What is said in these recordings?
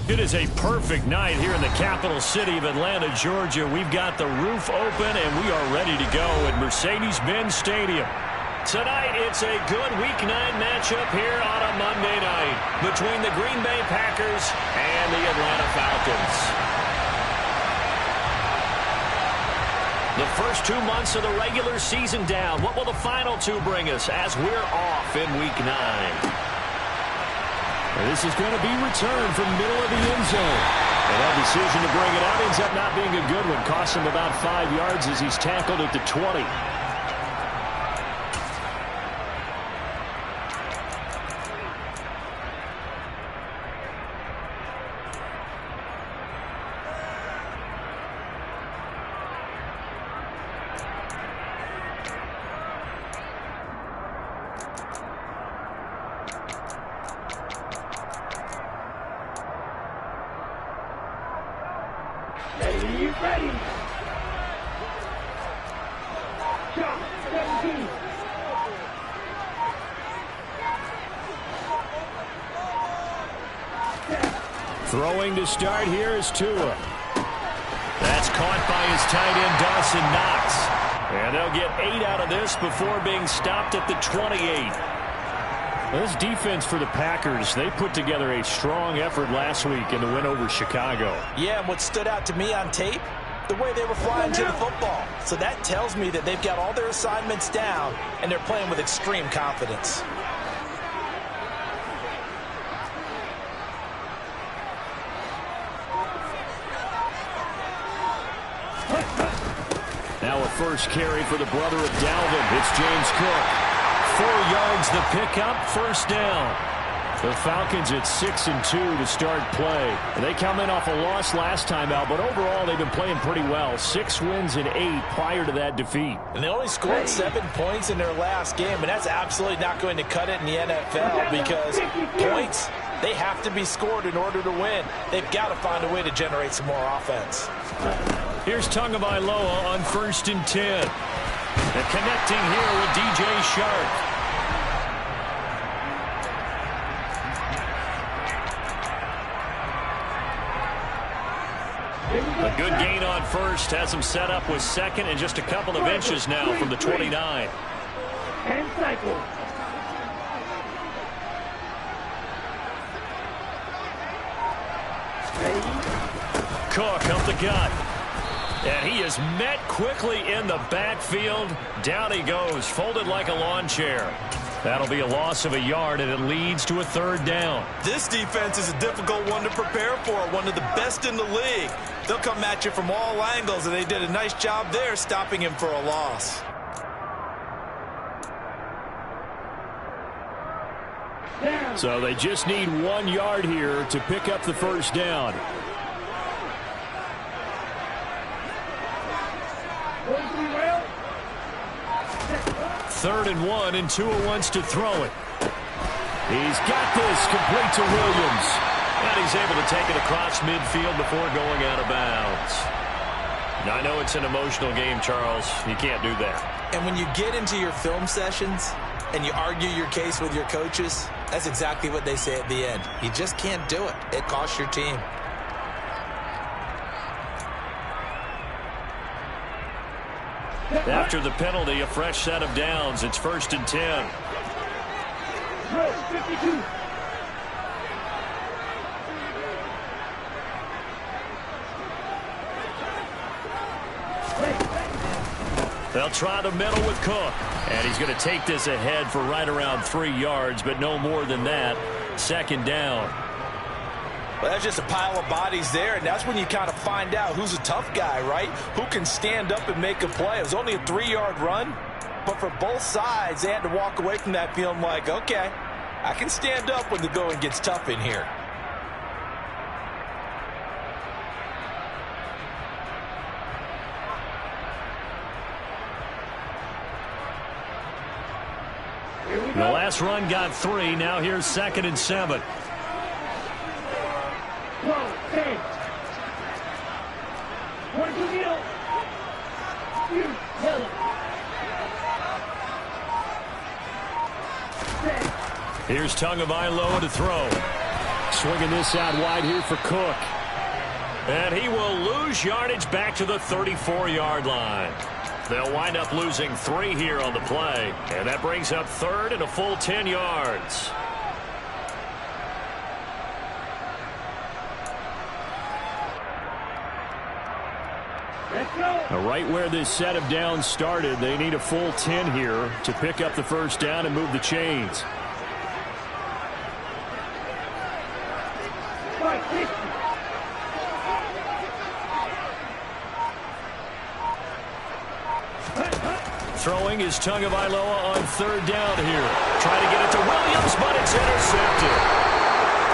It is a perfect night here in the capital city of Atlanta, Georgia. We've got the roof open, and we are ready to go at Mercedes-Benz Stadium. Tonight, it's a good Week 9 matchup here on a Monday night between the Green Bay Packers and the Atlanta Falcons. The first 2 months of the regular season down. What will the final 2 bring us as we're off in Week 9? This is going to be returned from middle of the end zone. And that decision to bring it out ends up not being a good one. Costs him about 5 yards as he's tackled at the 20. Ready. Shot 17. Throwing to start here is Tua. That's caught by his tight end, Dawson Knox. And they'll get 8 out of this before being stopped at the 28. This defense for the Packers, they put together a strong effort last week in the win over Chicago. Yeah, and what stood out to me on tape, the way they were flying to the football. So that tells me that they've got all their assignments down, and they're playing with extreme confidence. Now a first carry for the brother of Dalvin. It's James Cook. 4 yards the pickup, first down. The Falcons at 6-2 to start play. They come in off a loss last time out, but overall they've been playing pretty well. 6 wins and 8 prior to that defeat. And they only scored 7 points in their last game, and that's absolutely not going to cut it in the NFL because points, they have to be scored in order to win. They've got to find a way to generate some more offense. Here's Tagovailoa on 1st and 10. And connecting here with DJ Shark. A good gain on first. Has him set up with second and just a couple of inches now from the 29. And cycle. Cook up the gut. And he is met quickly in the backfield. Down he goes, folded like a lawn chair. That'll be a loss of a yard, and it leads to a 3rd down. This defense is a difficult one to prepare for, one of the best in the league. They'll come at you from all angles, and they did a nice job there stopping him for a loss. So they just need 1 yard here to pick up the first down. 3rd and 1, and Tua wants to throw it. He's got this, complete to Williams. And he's able to take it across midfield before going out of bounds. Now, I know it's an emotional game, Charles. You can't do that. And when you get into your film sessions and you argue your case with your coaches, that's exactly what they say at the end. You just can't do it. It costs your team. After the penalty, a fresh set of downs. It's 1st and 10. 52. They'll try the middle with Cook. And he's going to take this ahead for right around 3 yards, but no more than that. 2nd down. Well, that's just a pile of bodies there, and that's when you kind of find out who's a tough guy, right? Who can stand up and make a play. It was only a 3-yard run, but for both sides, they had to walk away from that feeling like, okay, I can stand up when the going gets tough in here. The last run got 3. Now here's 2nd and 7. 12, 10. 1, 2, middle. Yellow. Here's Tagovailoa to throw. Swinging this out wide here for Cook. And he will lose yardage back to the 34-yard line. They'll wind up losing 3 here on the play. And that brings up 3rd and a full 10 yards. Let's go. Right where this set of downs started, they need a full 10 here to pick up the first down and move the chains. Fight, 60. Throwing is Tagovailoa on 3rd down here. Trying to get it to Williams, but it's intercepted.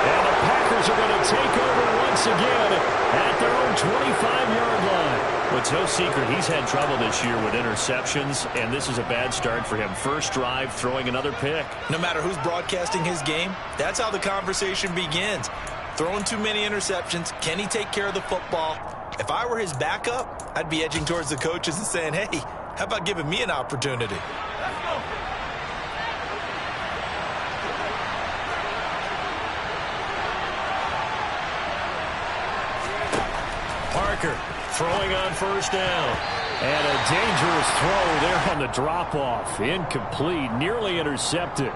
And the Packers are going to take over once again at their own 25-yard line. But it's no secret he's had trouble this year with interceptions, and this is a bad start for him. First drive, throwing another pick. No matter who's broadcasting his game, that's how the conversation begins. Throwing too many interceptions. Can he take care of the football? If I were his backup, I'd be edging towards the coaches and saying, hey, how about giving me an opportunity? Parker throwing on first down. And a dangerous throw there on the drop-off. Incomplete, nearly intercepted.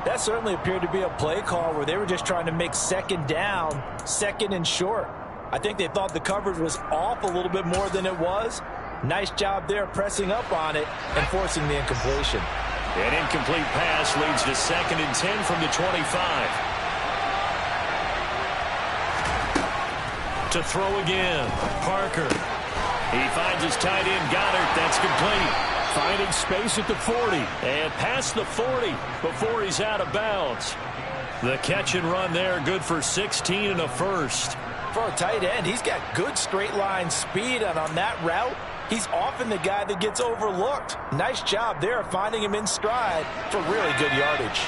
That certainly appeared to be a play call where they were just trying to make 2nd down, 2nd and short. I think they thought the coverage was off a little bit more than it was. Nice job there pressing up on it and forcing the incompletion. An incomplete pass leads to 2nd and 10 from the 25. To throw again, Parker. He finds his tight end, Goddard. That's complete. Finding space at the 40. And past the 40 before he's out of bounds. The catch and run there, good for 16 and a first. For a tight end, he's got good straight line speed, and on that route, he's often the guy that gets overlooked. Nice job there finding him in stride for really good yardage.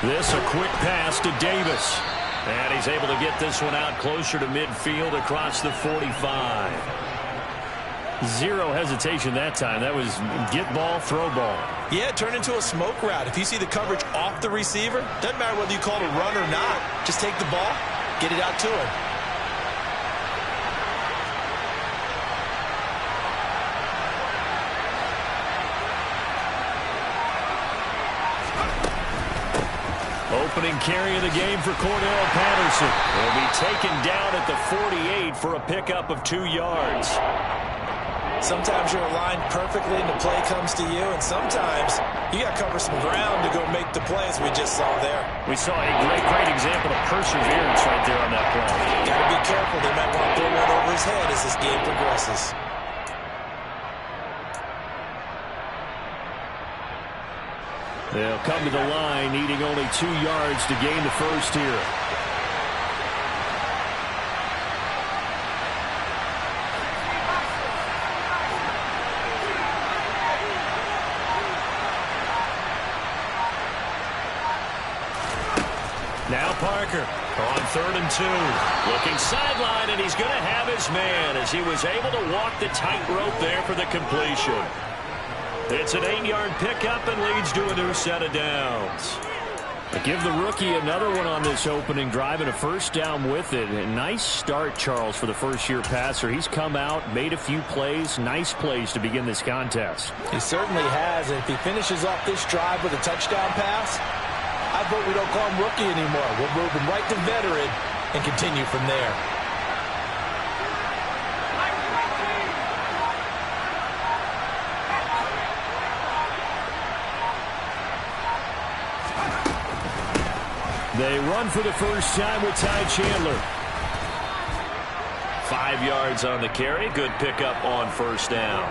This a quick pass to Davis. And he's able to get this one out closer to midfield across the 45. Zero hesitation that time. That was get ball, throw ball. Yeah, it turned into a smoke route. If you see the coverage off the receiver, doesn't matter whether you call it a run or not. Just take the ball, get it out to him. Opening carry of the game for Cordell Patterson. He'll be taken down at the 48 for a pickup of 2 yards. Sometimes you're aligned perfectly and the play comes to you, and sometimes you got to cover some ground to go make the play, as we just saw there. We saw a great example of perseverance right there on that play. Got to be careful. They might want to throw one over his head as this game progresses. They'll come to the line, needing only 2 yards to gain the first here. Now Parker on 3rd and 2. Looking sideline, and he's going to have his man as he was able to walk the tightrope there for the completion. It's an 8-yard pickup and leads to a new set of downs. Give the rookie another one on this opening drive and a first down with it. A nice start, Charles, for the first-year passer. He's come out, made a few plays, nice plays to begin this contest. He certainly has, and if he finishes off this drive with a touchdown pass, I vote we don't call him rookie anymore. We'll move him right to veteran and continue from there. They run for the first time with Ty Chandler. 5 yards on the carry. Good pickup on first down.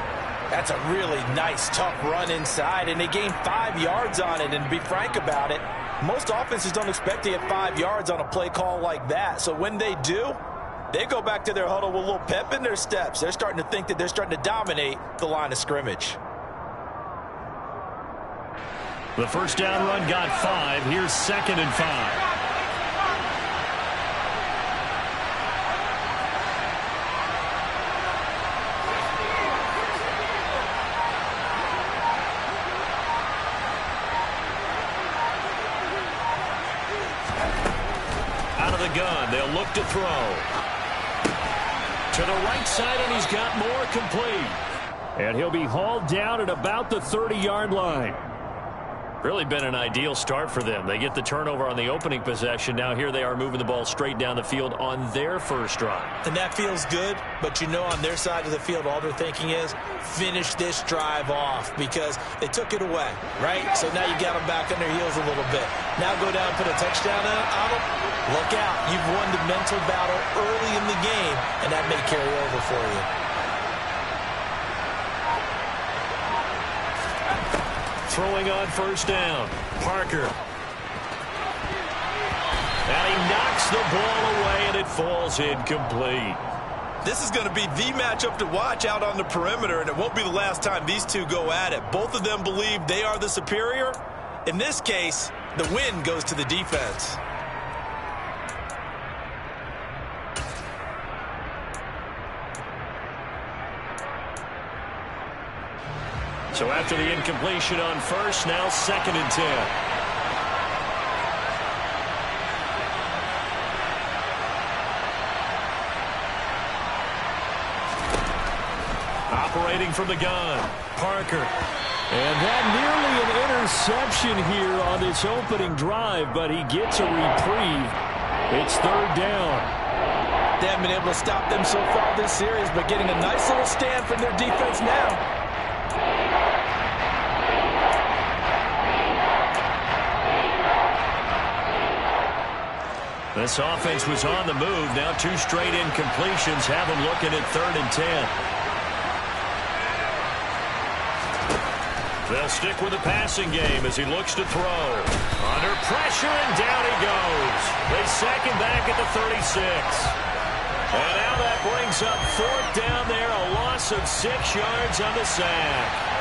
That's a really nice, tough run inside, and they gained 5 yards on it. And to be frank about it, most offenses don't expect to get 5 yards on a play call like that. So when they do, they go back to their huddle with a little pep in their steps. They're starting to think that they're starting to dominate the line of scrimmage. The first down run got 5. Here's 2nd and 5. Gun. They'll look to throw. To the right side, and he's got more complete. And he'll be hauled down at about the 30-yard line. Really been an ideal start for them. They get the turnover on the opening possession. Now here they are moving the ball straight down the field on their first drive. And that feels good, but you know on their side of the field, all they're thinking is finish this drive off because they took it away, right? So now you got them back on their heels a little bit. Now go down and put a touchdown on them. Look out. You've won the mental battle early in the game, and that may carry over for you. Throwing on first down. Parker. And he knocks the ball away, and it falls incomplete. This is going to be the matchup to watch out on the perimeter, and it won't be the last time these two go at it. Both of them believe they are the superior. In this case, the win goes to the defense. So after the incompletion on first, now 2nd and 10. Operating from the gun, Parker. And that nearly an interception here on this opening drive, but he gets a reprieve. It's 3rd down. They haven't been able to stop them so far this series, but getting a nice little stand from their defense now. This offense was on the move. Now 2 straight incompletions have them looking at 3rd and 10. They'll stick with the passing game as he looks to throw. Under pressure, and down he goes. They sack him back at the 36. And now that brings up 4th down there, a loss of 6 yards on the sack.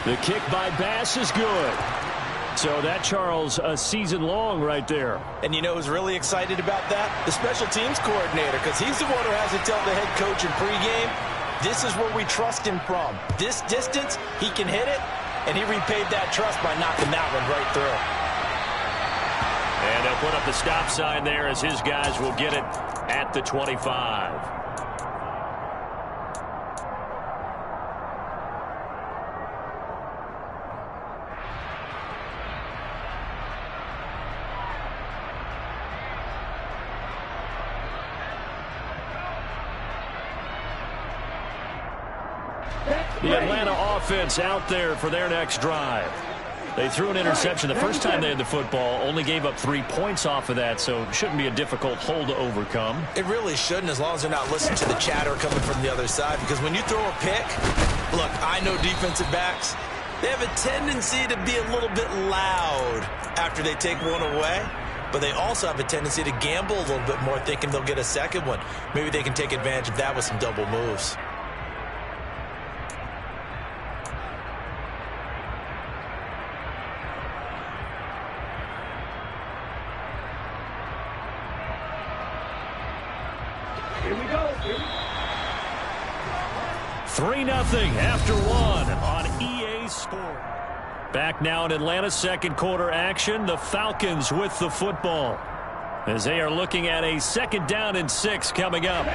The kick by Bass is good. So that, Charles, a season long right there. And you know who's really excited about that? The special teams coordinator, because he's the one who has to tell the head coach in pregame, this is where we trust him from. This distance, he can hit it, and he repaid that trust by knocking that one right through. And they'll put up the stop sign there as his guys will get it at the 25. The Atlanta offense out there for their next drive. They threw an interception the first time they had the football, only gave up 3 points off of that, so it shouldn't be a difficult hole to overcome. It really shouldn't, as long as they're not listening to the chatter coming from the other side, because when you throw a pick, look, I know defensive backs, they have a tendency to be a little bit loud after they take one away, but they also have a tendency to gamble a little bit more, thinking they'll get a second one. Maybe they can take advantage of that with some double moves. Here we go. 3-0 after 1 on EA Sport. Back now in Atlanta's second quarter action. The Falcons with the football as they are looking at a 2nd down and 6 coming up.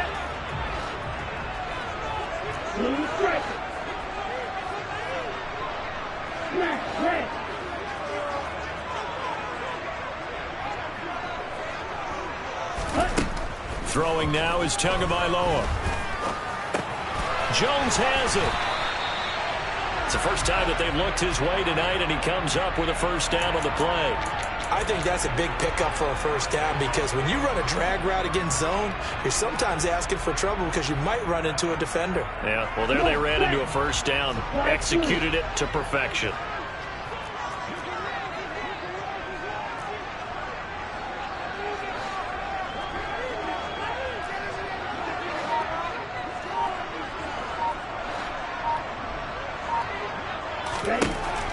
Throwing now is Tagovailoa. Jones has it. It's the first time that they've looked his way tonight, and he comes up with a first down on the play. I think that's a big pickup for a first down, because when you run a drag route against zone, you're sometimes asking for trouble because you might run into a defender. Yeah, well, there they ran into a first down, executed it to perfection.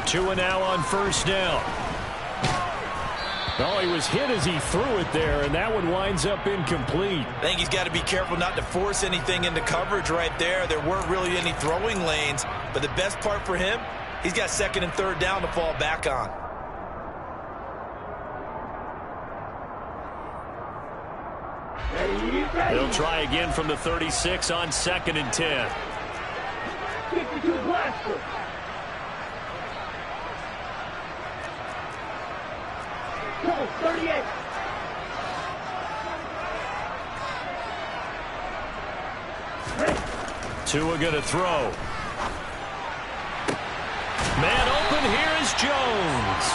2 and now on first down. Oh, he was hit as he threw it there, and that one winds up incomplete. I think he's got to be careful not to force anything into coverage right there. There weren't really any throwing lanes, but the best part for him, he's got 2nd and 3rd down to fall back on. They'll try again from the 36 on 2nd and 10. 52 blaster. Go, 38. Tua going to throw. Man open, here is Jones.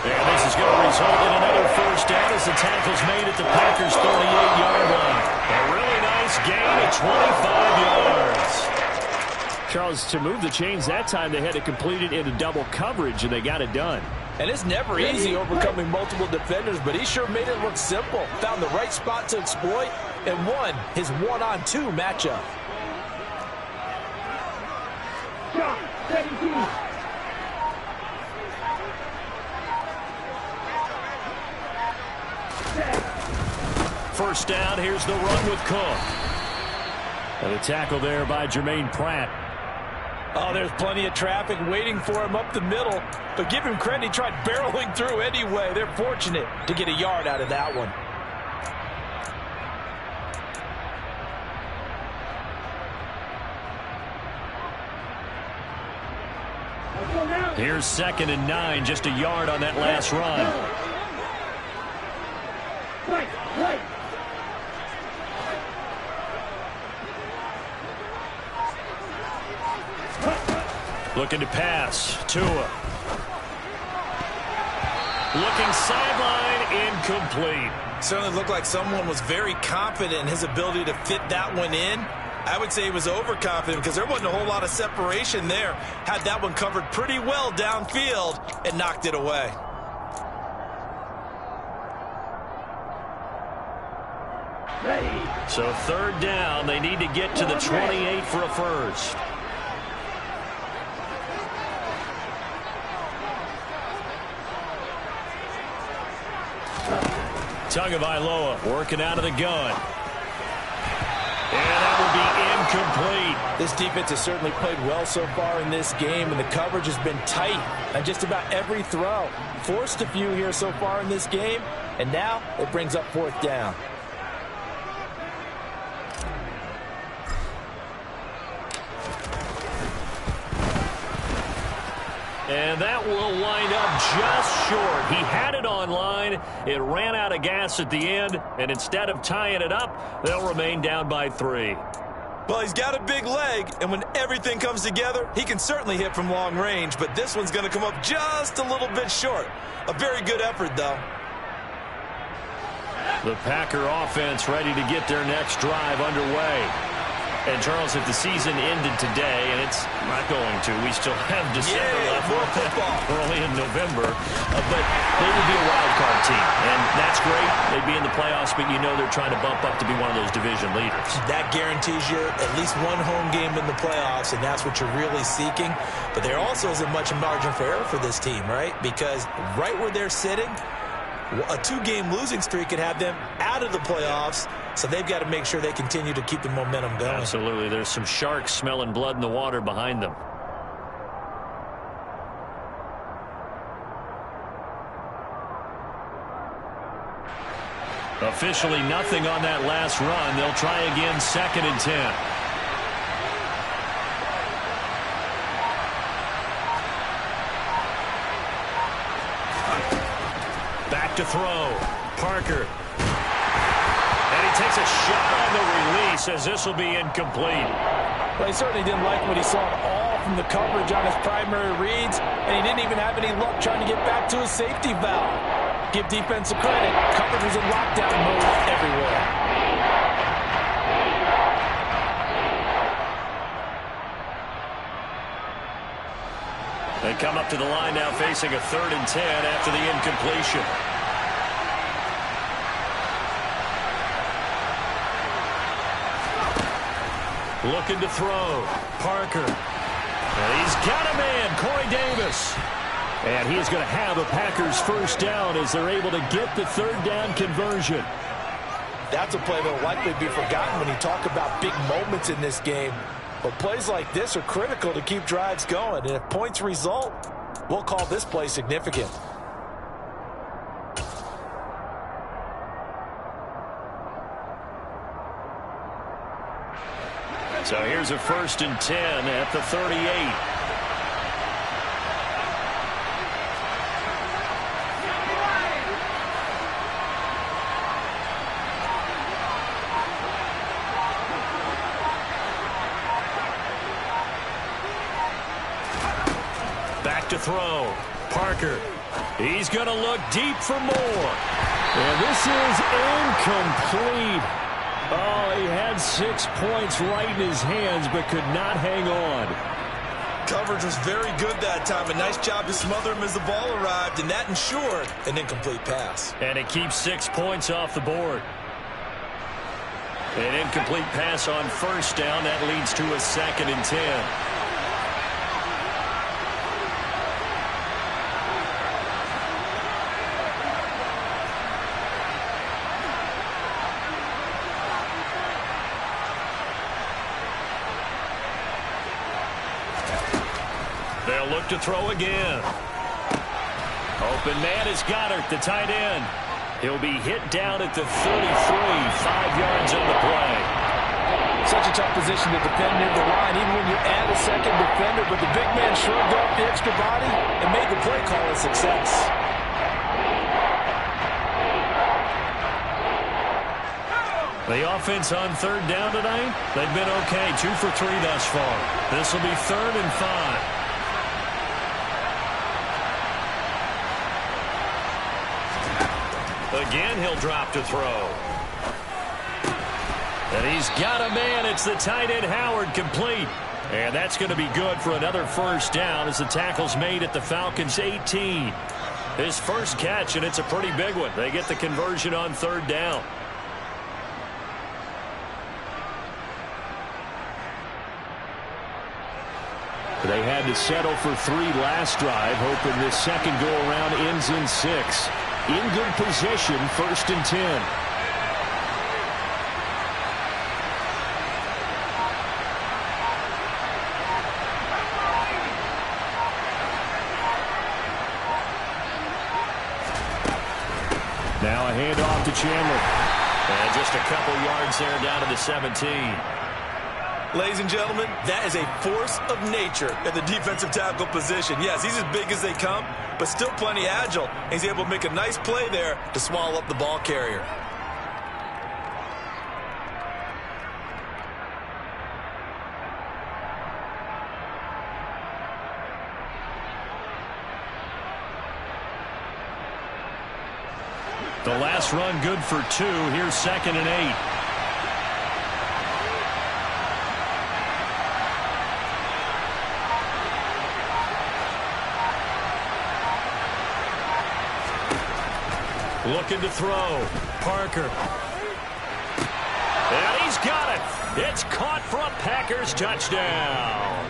And this is going to result in another first down as the tackle's made at the Packers' 38-yard line. A really nice gain of 25 yards. Charles, to move the chains that time, they had to complete it into double coverage, and they got it done. And it's never easy overcoming multiple defenders, but he sure made it look simple. Found the right spot to exploit and won his 1-on-2 matchup. Shot, 17. First down, here's the run with Cook. And a tackle there by Jermaine Pratt. Oh, there's plenty of traffic waiting for him up the middle. But give him credit, he tried barreling through anyway. They're fortunate to get a yard out of that one. Here's 2nd and 9, just a yard on that last run. Right. Looking to pass. Tua. Looking sideline, incomplete. Certainly looked like someone was very confident in his ability to fit that one in. I would say he was overconfident because there wasn't a whole lot of separation there. Had that one covered pretty well downfield and knocked it away. So 3rd down, they need to get to the 28 for a first. Tagovailoa working out of the gun. And that will be incomplete. This defense has certainly played well so far in this game, and the coverage has been tight on just about every throw. Forced a few here so far in this game, and now it brings up 4th down. And that will wind up just short. He had it on line. It ran out of gas at the end. And instead of tying it up, they'll remain down by 3. Well, he's got a big leg, and when everything comes together, he can certainly hit from long range, but this one's going to come up just a little bit short. A very good effort, though. The Packer offense ready to get their next drive underway. And, Charles, if the season ended today, and it's not going to, we still have December left, early in November, but they would be a wild card team, and that's great. They'd be in the playoffs, but you know they're trying to bump up to be one of those division leaders. That guarantees you at least one home game in the playoffs, and that's what you're really seeking. But there also isn't much margin for error for this team, right? Because right where they're sitting, a 2-game losing streak could have them out of the playoffs, so they've got to make sure they continue to keep the momentum going. Absolutely. There's some sharks smelling blood in the water behind them. Officially nothing on that last run. They'll try again 2nd and 10. To throw. Parker. And he takes a shot on the release as this will be incomplete. Well, he certainly didn't like what he saw at all from the coverage on his primary reads, and he didn't even have any luck trying to get back to his safety valve. Give defensive credit. Coverage was in lockdown mode everywhere. They come up to the line now facing a 3rd and 10 after the incompletion. Looking to throw. Parker. And he's got a man, Corey Davis. this. And he is going to have a Packers first down as they're able to get the third down conversion. That's a play that will likely be forgotten when you talk about big moments in this game. But plays like this are critical to keep drives going. And if points result, we'll call this play significant. So here's a 1st and 10 at the 38. Back to throw. Parker. He's going to look deep for more. And this is incomplete. Oh, he had 6 points right in his hands, but could not hang on. Coverage was very good that time. A nice job to smother him as the ball arrived, and that ensured an incomplete pass. And it keeps 6 points off the board. An incomplete pass on first down. That leads to a 2nd and 10. They'll look to throw again. Open man is Goddard, the tight end. He'll be hit down at the 33, 5 yards on the play. Such a tough position to defend near the line, even when you add a second defender, but the big man shrugged off the extra body and made the play call a success. The offense on third down tonight, they've been okay, 2 for 3 thus far. This will be 3rd and 5. Again, he'll drop to throw. And he's got a man. It's the tight end Howard, complete. And that's going to be good for another first down as the tackle's made at the Falcons' 18. His first catch, and it's a pretty big one. They get the conversion on third down. They had to settle for 3 last drive, hoping this second go-around ends in 6. In good position, 1st and 10. Now a handoff to Chandler. And just a couple yards there down to the 17. Ladies and gentlemen, that is a force of nature at the defensive tackle position. Yes, he's as big as they come, but still plenty agile. He's able to make a nice play there to swallow up the ball carrier. The last run good for 2. Here's 2nd and 8. Looking to throw. Parker. And he's got it. It's caught for a Packers touchdown.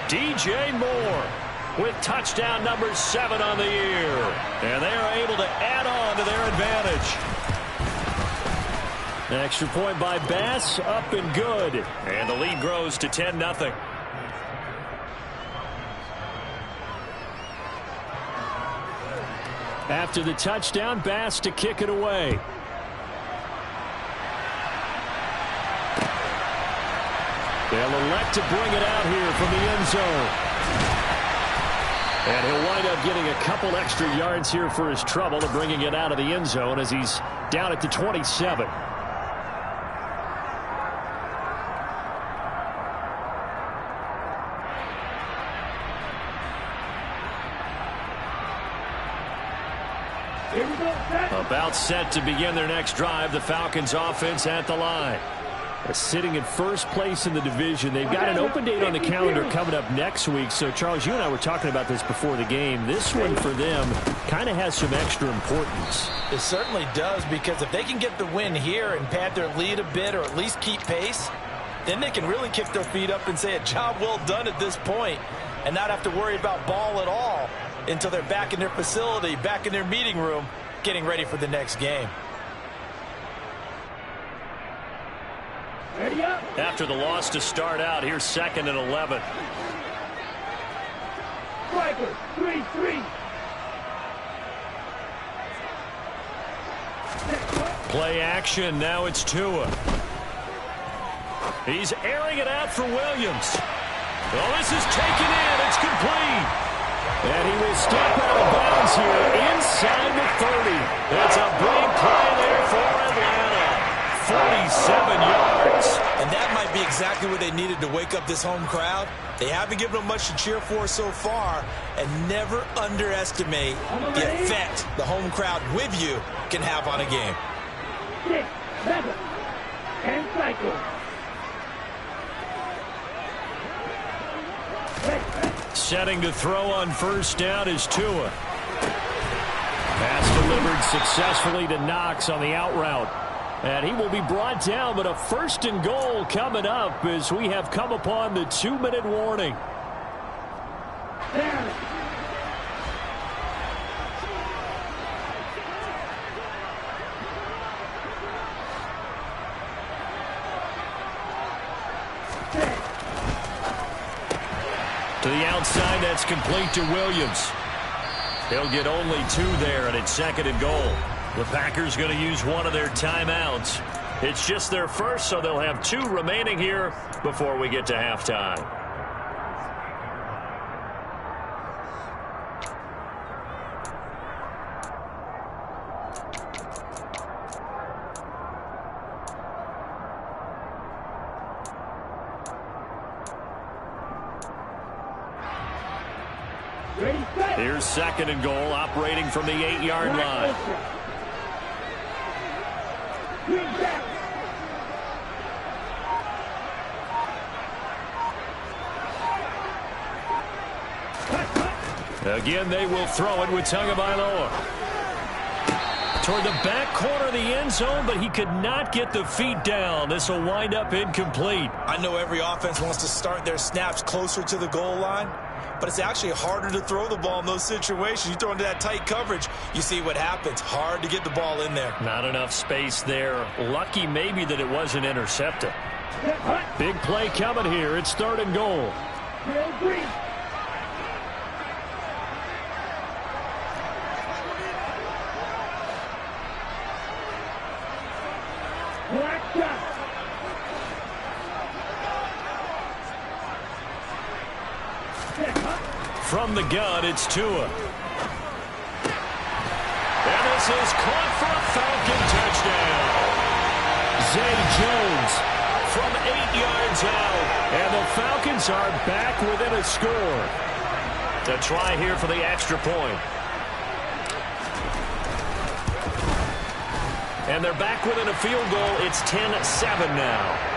DJ Moore with touchdown number 7 on the year. And they are able to add on to their advantage. An extra point by Bass, up and good. And the lead grows to 10-0. After the touchdown, Bass to kick it away. They'll elect to bring it out here from the end zone. And he'll wind up getting a couple extra yards here for his trouble to bringing it out of the end zone as he's down at the 27. About set to begin their next drive. The Falcons offense at the line. Sitting in first place in the division. They've got an open date on the calendar coming up next week. So, Charles, you and I were talking about this before the game. This one for them kind of has some extra importance. It certainly does, because if they can get the win here and pad their lead a bit or at least keep pace, then they can really kick their feet up and say a job well done at this point. and not have to worry about ball at all until they're back in their facility, back in their meeting room, getting ready for the next game. Ready up. After the loss to start out, here's 2nd and 11. Striker, 3-3. Play action. Now it's Tua. He's airing it out for Williams. Oh, this is taken in. It's complete. And he will step out of bounds here inside the 30. It's a big play there for Atlanta. 47 yards. And that might be exactly what they needed to wake up this home crowd. They haven't given them much to cheer for so far, and never underestimate the effect the home crowd with you can have on a game. 6, 7, and cycle. Setting to throw on first down is Tua. Pass delivered successfully to Knox on the out route. And he will be brought down, but a 1st and goal coming up as we have come upon the 2-minute warning. Down. To the outside, that's complete to Williams. He'll get only 2 there, and it's 2nd and goal. The Packers going to use one of their timeouts. It's just their first, so they'll have 2 remaining here before we get to halftime. Ready, set. Here's 2nd and goal, operating from the 8-yard line. Green back. Again, they will throw it with Tagovailoa. Toward the back corner of the end zone, but he could not get the feet down. This will wind up incomplete. I know every offense wants to start their snaps closer to the goal line, but it's actually harder to throw the ball in those situations. You throw into that tight coverage, you see what happens. Hard to get the ball in there. Not enough space there. Lucky maybe that it wasn't intercepted. Big play coming here. It's 3rd and goal. Real green. Black shot. From the gun, it's Tua. And this is caught for a Falcon touchdown. Zay Jones from 8 yards out. And the Falcons are back within a score. To try here for the extra point. And they're back within a field goal. It's 10-7 now.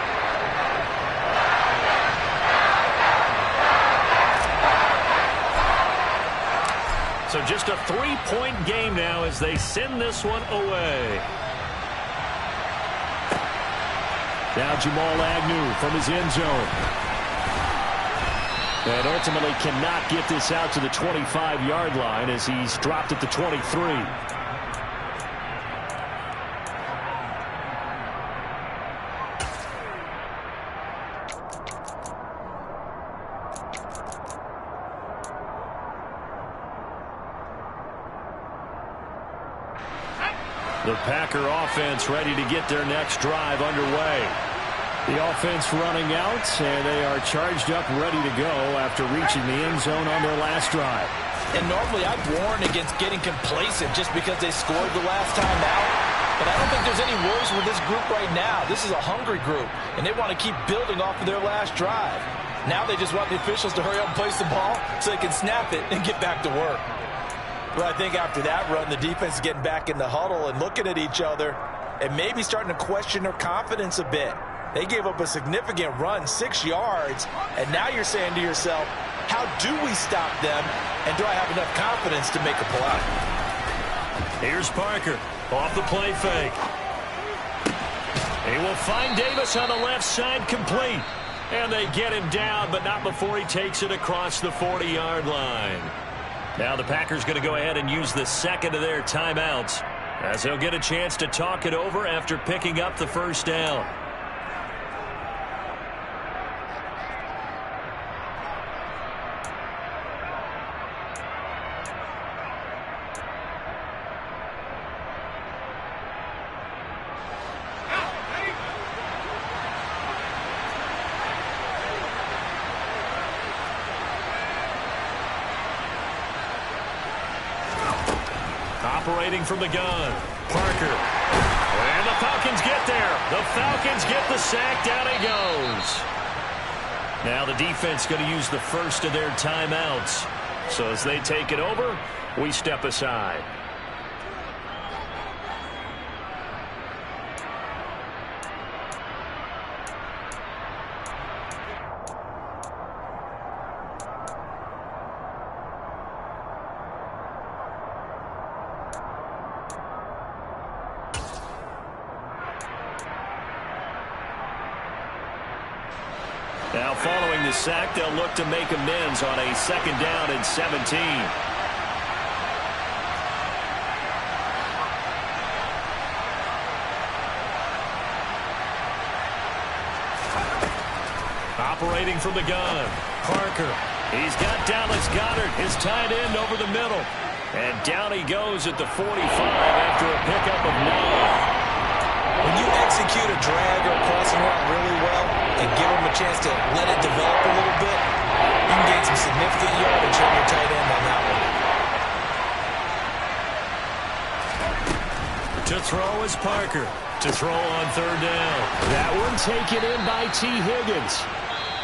So just a 3-point game now as they send this one away. Now Jamal Agnew from his end zone. And ultimately cannot get this out to the 25-yard line as he's dropped at the 23. The Packer offense ready to get their next drive underway. The offense running out, and they are charged up, ready to go after reaching the end zone on their last drive. And normally I'd warn against getting complacent just because they scored the last time out. But I don't think there's any worries with this group right now. This is a hungry group, and they want to keep building off of their last drive. Now they just want the officials to hurry up and place the ball so they can snap it and get back to work. But I think after that run, the defense is getting back in the huddle and looking at each other and maybe starting to question their confidence a bit. They gave up a significant run, 6 yards, and now you're saying to yourself, how do we stop them, and do I have enough confidence to make a play? Here's Parker off the play fake. He will find Davis on the left side, complete. And they get him down, but not before he takes it across the 40-yard line. Now the Packers going to go ahead and use the second of their timeouts, as they'll get a chance to talk it over after picking up the first down. Operating from the gun, Parker. And the Falcons get there. The Falcons get the sack. Down he goes. Now the defense going to use the first of their timeouts. So as they take it over, we step aside. Now following the sack, they'll look to make amends on a second down and 17. Operating from the gun, Parker. He's got Dallas Goedert, his tight end, over the middle. And down he goes at the 45 after a pickup of 9. When you execute a drag or a crossing route really well and give them a chance to let it develop a little bit, you can gain some significant yardage on your tight end on that one. To throw is Parker. To throw on third down. That one taken in by T. Higgins.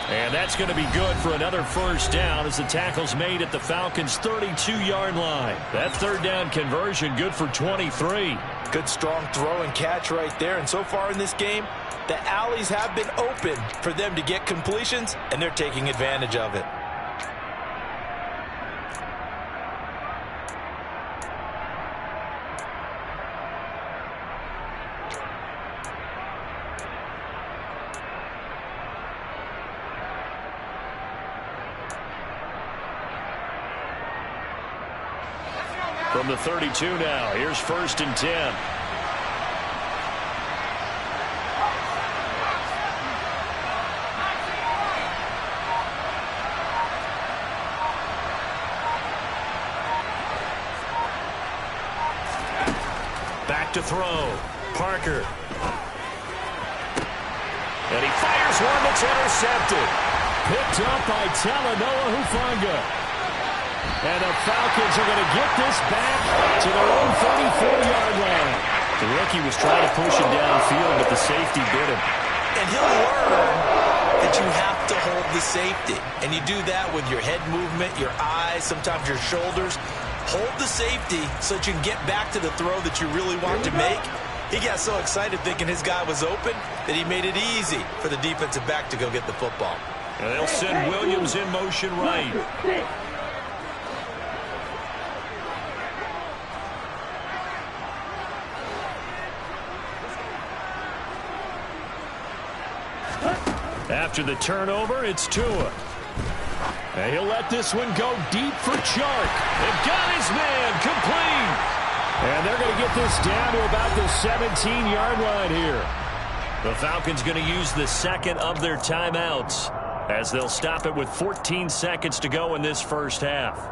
And that's going to be good for another first down as the tackle's made at the Falcons' 32-yard line. That third down conversion good for 23. Good strong throw and catch right there. And so far in this game, the alleys have been open for them to get completions, and they're taking advantage of it. From the 32 now, here's 1st and 10. Back to throw. Parker. And he fires one that's intercepted. Picked up by Talanoa Hufanga. And the Falcons are going to get this back to their own 34-yard line. The rookie was trying to push him downfield, but the safety bit him. And he'll learn that you have to hold the safety. And you do that with your head movement, your eyes, sometimes your shoulders. Hold the safety so that you can get back to the throw that you really want to make. He got so excited thinking his guy was open that he made it easy for the defensive back to go get the football. And they'll send Williams in motion right. After the turnover, it's Tua. And he'll let this one go deep for Chark. And got his man complete. And they're going to get this down to about the 17-yard line here. The Falcons going to use the second of their timeouts as they'll stop it with 14 seconds to go in this first half.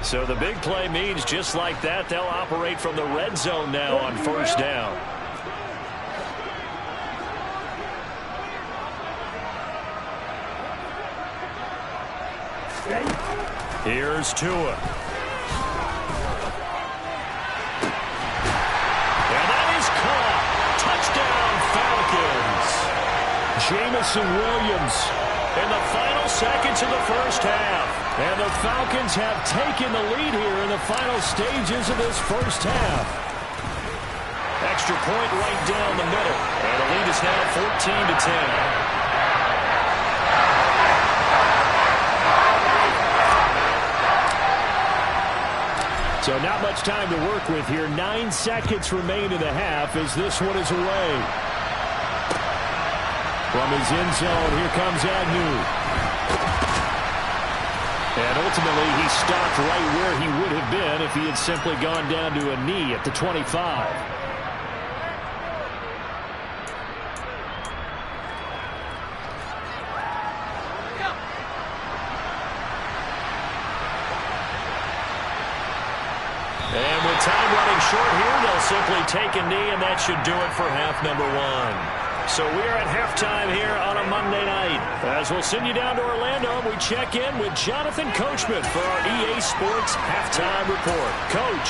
So the big play means just like that, they'll operate from the red zone now on first down. Here's Tua. And that is caught. Touchdown, Falcons. Jamison Williams in the final seconds of the first half. And the Falcons have taken the lead here in the final stages of this first half. Extra point right down the middle. And the lead is now 14-10. So not much time to work with here. 9 seconds remain in the half as this one is away. From his end zone, here comes Agnew. And ultimately, he stopped right where he would have been if he had simply gone down to a knee at the 25. And with time running short here, they'll simply take a knee, and that should do it for half number 1. So we are at halftime here on a Monday night. As we'll send you down to Orlando, we check in with Jonathan Coachman for our EA Sports Halftime Report. Coach.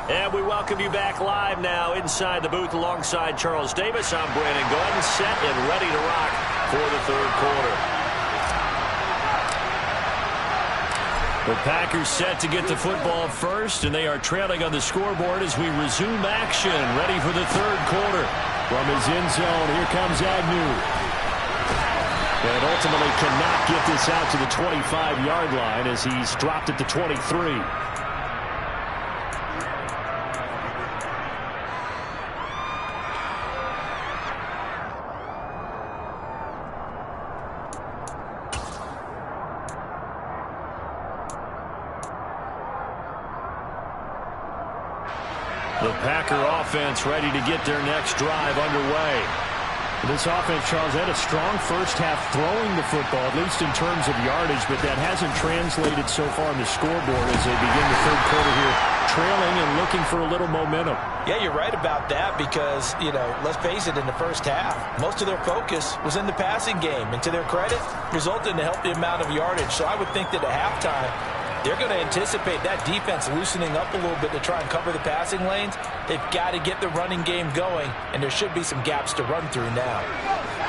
And we welcome you back live now inside the booth alongside Charles Davis. I'm Brandon Gordon, set and ready to rock for the third quarter. The Packers set to get the football first, and they are trailing on the scoreboard as we resume action, ready for the third quarter. From his end zone, here comes Agnew. And ultimately cannot get this out to the 25-yard line as he's dropped at the 23. The Packer offense ready to get their next drive underway. This offense, Charles, had a strong first half throwing the football, at least in terms of yardage, but that hasn't translated so far on the scoreboard as they begin the third quarter here, trailing and looking for a little momentum. Yeah, you're right about that because, let's face it, in the first half, most of their focus was in the passing game. And to their credit, resulted in a healthy amount of yardage. So I would think that at halftime, they're going to anticipate that defense loosening up a little bit to try and cover the passing lanes. They've got to get the running game going, and there should be some gaps to run through now.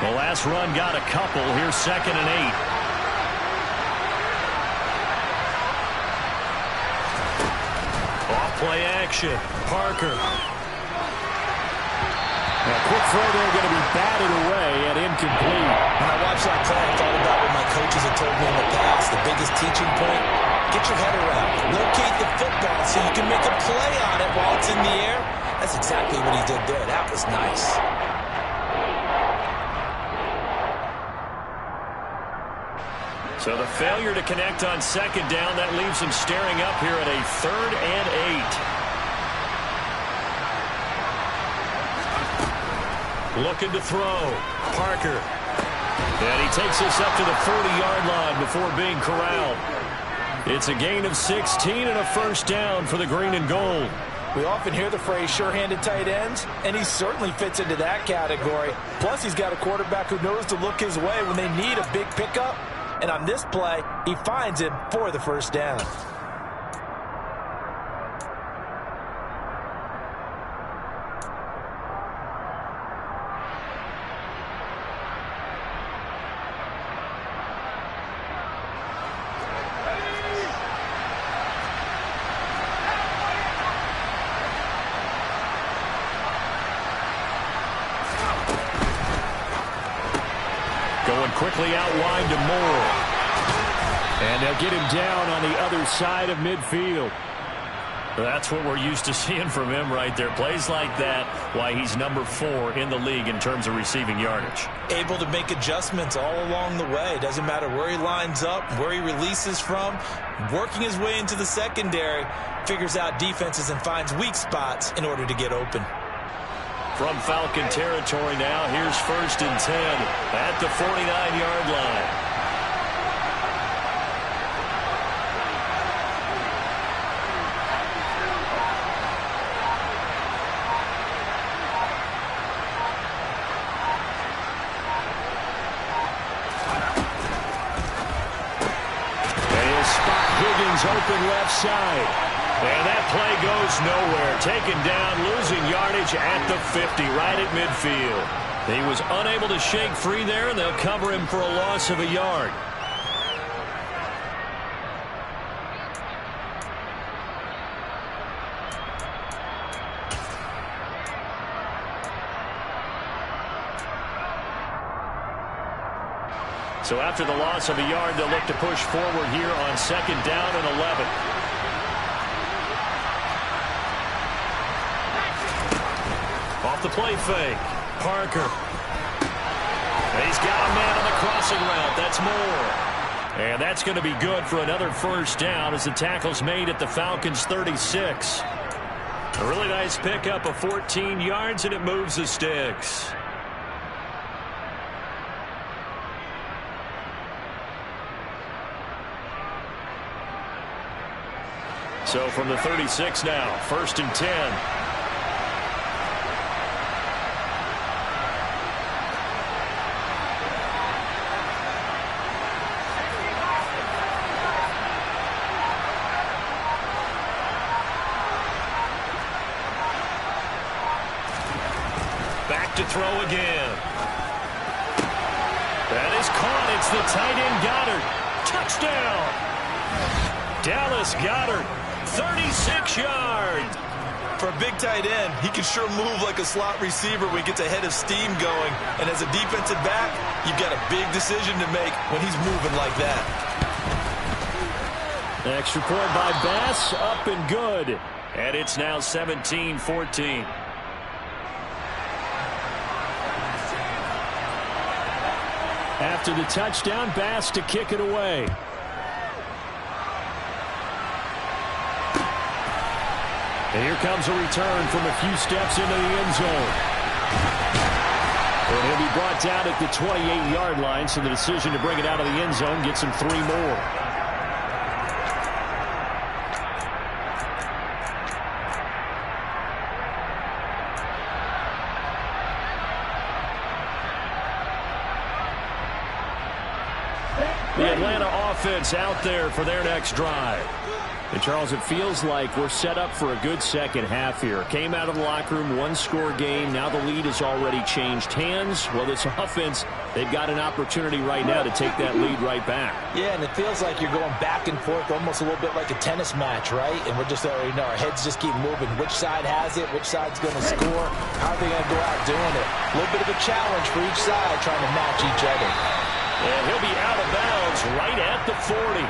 The last run got a couple. Here's 2nd and 8. Off-play action. Parker. A quick throw there going to be batted away and incomplete. When I watched that play, I thought about what my coaches had told me in the past. The biggest teaching point, get your head around. Locate the football so you can make a play on it while it's in the air. That's exactly what he did there. That was nice. So the failure to connect on 2nd down, that leaves him staring up here at a 3rd and 8. Looking to throw. Parker. And he takes this up to the 40-yard line before being corralled. It's a gain of 16 and a first down for the green and gold. We often hear the phrase sure-handed tight ends, and he certainly fits into that category. Plus, he's got a quarterback who knows to look his way when they need a big pickup. And on this play, he finds him for the first down. Quickly out wide to Moore. And they'll get him down on the other side of midfield. That's what we're used to seeing from him right there. Plays like that, why he's number 4 in the league in terms of receiving yardage. Able to make adjustments all along the way. Doesn't matter where he lines up, where he releases from. Working his way into the secondary, figures out defenses and finds weak spots in order to get open. From Falcon territory now, here's 1st and 10 at the 49-yard line. And he'll spot Higgins open left side. And that play goes nowhere. Taken down, losing yardage at the 50, right at midfield. He was unable to shake free there, and they'll cover him for a loss of a yard. So after the loss of a yard, they'll look to push forward here on 2nd down and 11. Off the play fake. Parker. He's got a man on the crossing route. That's Moore. And that's going to be good for another 1st down as the tackle's made at the Falcons' 36. A really nice pickup of 14 yards, and it moves the sticks. So from the 36 now, 1st and 10. Back to throw again. That is caught. It's the tight end Goddard. Touchdown. Dallas Goddard, 36 yards. For a big tight end, he can sure move like a slot receiver when he gets a head of steam going. And as a defensive back, you've got a big decision to make when he's moving like that. Extra point by Bass, up and good. And it's now 17-14. After the touchdown, Bass to kick it away. And here comes a return from a few steps into the end zone. And he'll be brought down at the 28-yard line, so the decision to bring it out of the end zone gets him 3 more. The Atlanta offense out there for their next drive. And, Charles, it feels like we're set up for a good second half here. Came out of the locker room, 1-score game. Now the lead has already changed hands. Well, this offense, they've got an opportunity right now to take that lead right back. Yeah, and it feels like you're going back and forth, almost a little bit like a tennis match, right? And we're just already know our heads just keep moving. Which side has it? Which side's going to score? How are they going to go out doing it? A little bit of a challenge for each side trying to match each other. And he'll be out of bounds right at the 40.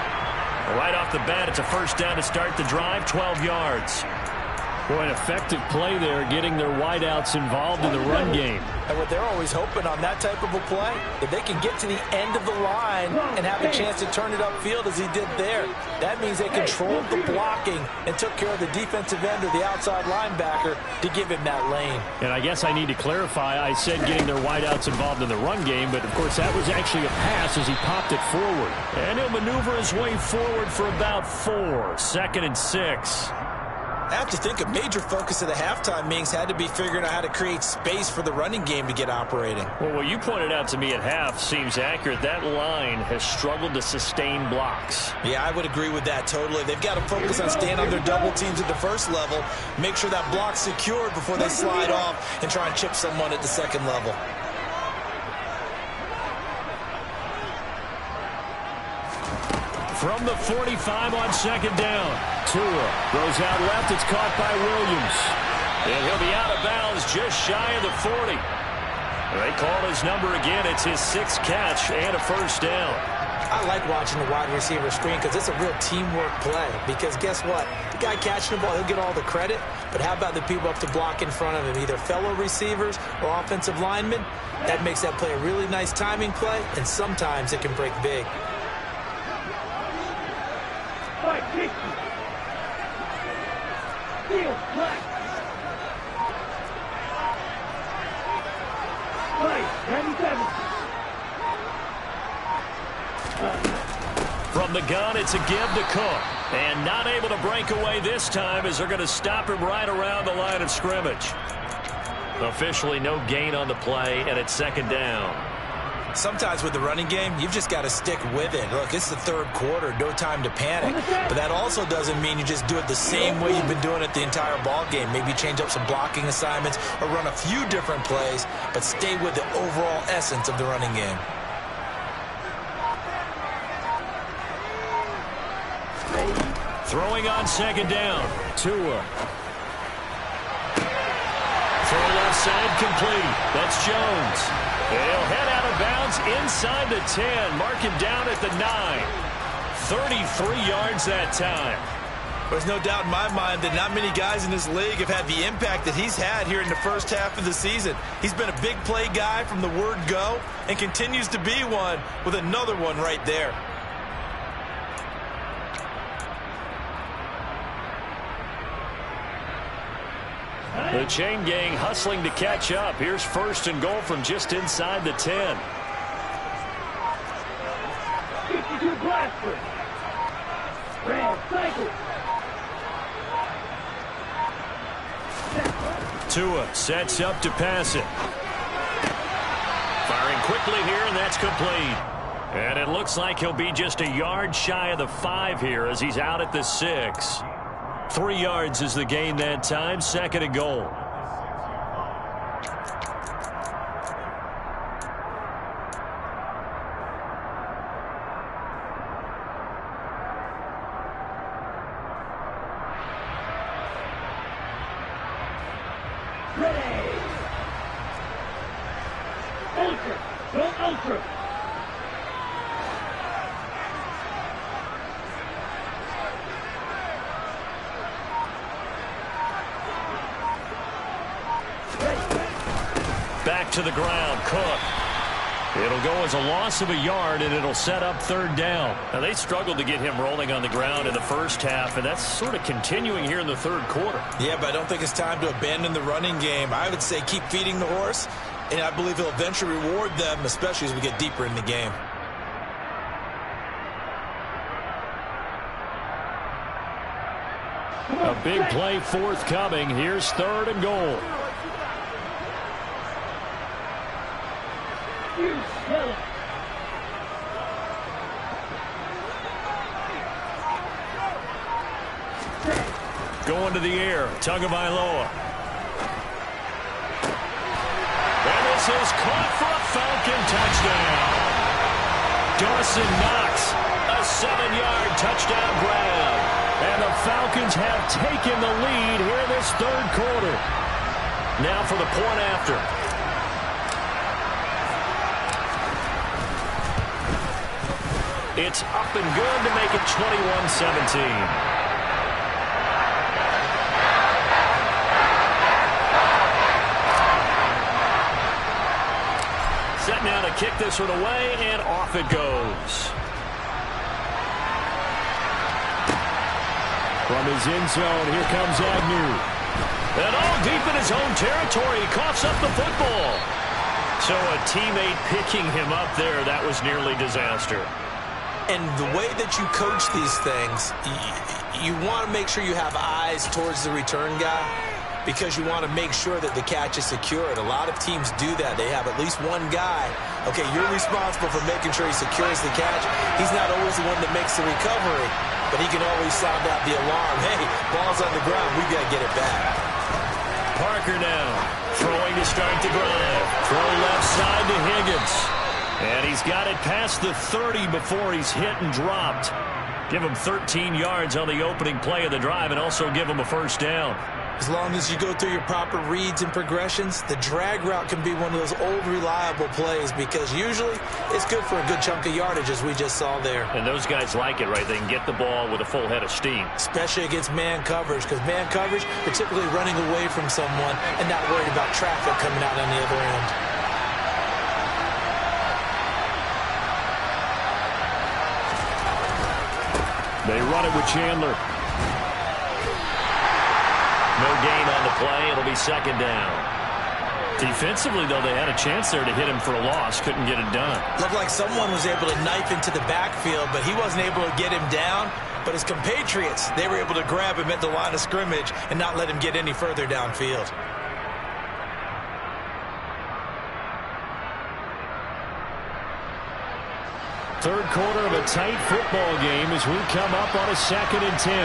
Right off the bat, it's a 1st down to start the drive, 12 yards. Boy, an effective play there, getting their wideouts involved in the run game. And what they're always hoping on that type of a play, if they can get to the end of the line and have a chance to turn it upfield as he did there, that means they controlled the blocking and took care of the defensive end or the outside linebacker to give him that lane. And I guess I need to clarify, I said getting their wideouts involved in the run game, but of course that was actually a pass as he popped it forward. And he'll maneuver his way forward for about 4, 2nd and 6. I have to think a major focus of the halftime meetings had to be figuring out how to create space for the running game to get operating. Well, what you pointed out to me at half seems accurate. That line has struggled to sustain blocks. Yeah, I would agree with that totally. They've got to focus on staying on their double teams at the first level, make sure that block's secured before they slide off and try and chip someone at the second level. From the 45 on 2nd down. Tua throws out left. It's caught by Williams. And he'll be out of bounds just shy of the 40. They call his number again. It's his 6th catch and a 1st down. I like watching the wide receiver screen because it's a real teamwork play. Because guess what? The guy catching the ball, he'll get all the credit. But how about the people up to block in front of him, either fellow receivers or offensive linemen? That makes that play a really nice timing play, and sometimes it can break big. From the gun, it's a give to Cook. And not able to break away this time as they're going to stop him right around the line of scrimmage. Officially no gain on the play, and it's 2nd down. Sometimes with the running game, you've just got to stick with it. Look, it's the 3rd quarter, no time to panic. But that also doesn't mean you just do it the same way you've been doing it the entire ball game. Maybe change up some blocking assignments or run a few different plays, but stay with the overall essence of the running game. Throwing on 2nd down. Tua. Throw left inside complete. That's Jones. He'll head out of bounds inside the 10. Mark him down at the 9. 33 yards that time. There's no doubt in my mind that not many guys in this league have had the impact that he's had here in the first half of the season. He's been a big play guy from the word go and continues to be one with another one right there. The chain gang hustling to catch up. Here's 1st and goal from just inside the 10. 52 blaster. Red cycle. Tua sets up to pass it. Firing quickly here, and that's complete. And it looks like he'll be just a yard shy of the 5 here as he's out at the 6. 3 yards is the gain that time. 2nd and goal. Ready. Ultra. Go ultra. Back to the ground. Cook. It'll go as a loss of a yard, and it'll set up 3rd down. Now, they struggled to get him rolling on the ground in the first half, and that's sort of continuing here in the 3rd quarter. Yeah, but I don't think it's time to abandon the running game. I would say keep feeding the horse, and I believe he'll eventually reward them, especially as we get deeper in the game. A big play forthcoming. Here's 3rd and goal. You smell it. Going to the air. Tagovailoa. And this is caught for a Falcon touchdown. Dawson Knox, a 7-yard touchdown grab. And the Falcons have taken the lead here in this 3rd quarter. Now for the point after. It's up and good to make it 21-17. Set now to kick this one away, and off it goes. From his end zone, here comes Agnew. And all deep in his own territory, he coughs up the football. So a teammate picking him up there, that was nearly disaster. And the way that you coach these things, you want to make sure you have eyes towards the return guy because you want to make sure that the catch is secured. A lot of teams do that. They have at least one guy. Okay, you're responsible for making sure he secures the catch. He's not always the one that makes the recovery, but he can always sound out the alarm. Hey, ball's on the ground. We've got to get it back. Parker now, throwing to start the drive. Throw left side to Higgins. And he's got it past the 30 before he's hit and dropped. Give him 13 yards on the opening play of the drive and also give him a 1st down. As long as you go through your proper reads and progressions, the drag route can be one of those old reliable plays because usually it's good for a good chunk of yardage as we just saw there. And those guys like it, right? They can get the ball with a full head of steam. Especially against man coverage because man coverage, you're typically running away from someone and not worried about traffic coming out on the other end. They run it with Chandler. No gain on the play. It'll be 2nd down. Defensively, though, they had a chance there to hit him for a loss. Couldn't get it done. Looked like someone was able to knife into the backfield, but he wasn't able to get him down. But his compatriots, they were able to grab him at the line of scrimmage and not let him get any further downfield. Third quarter of a tight football game as we come up on a 2nd and 10.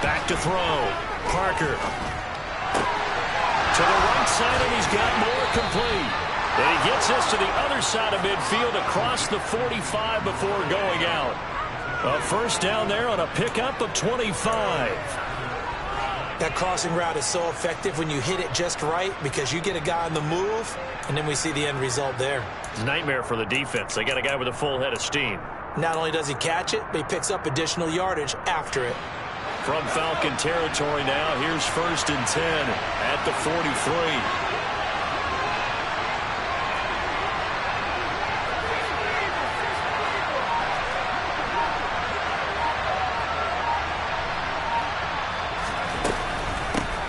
Back to throw. Parker. To the right side, and he's got more complete. And he gets this to the other side of midfield across the 45 before going out. A first down there on a pickup of 25. That crossing route is so effective when you hit it just right because you get a guy on the move, and then we see the end result there. It's a nightmare for the defense. They got a guy with a full head of steam. Not only does he catch it, but he picks up additional yardage after it. From Falcon territory now, here's 1st and 10 at the 43.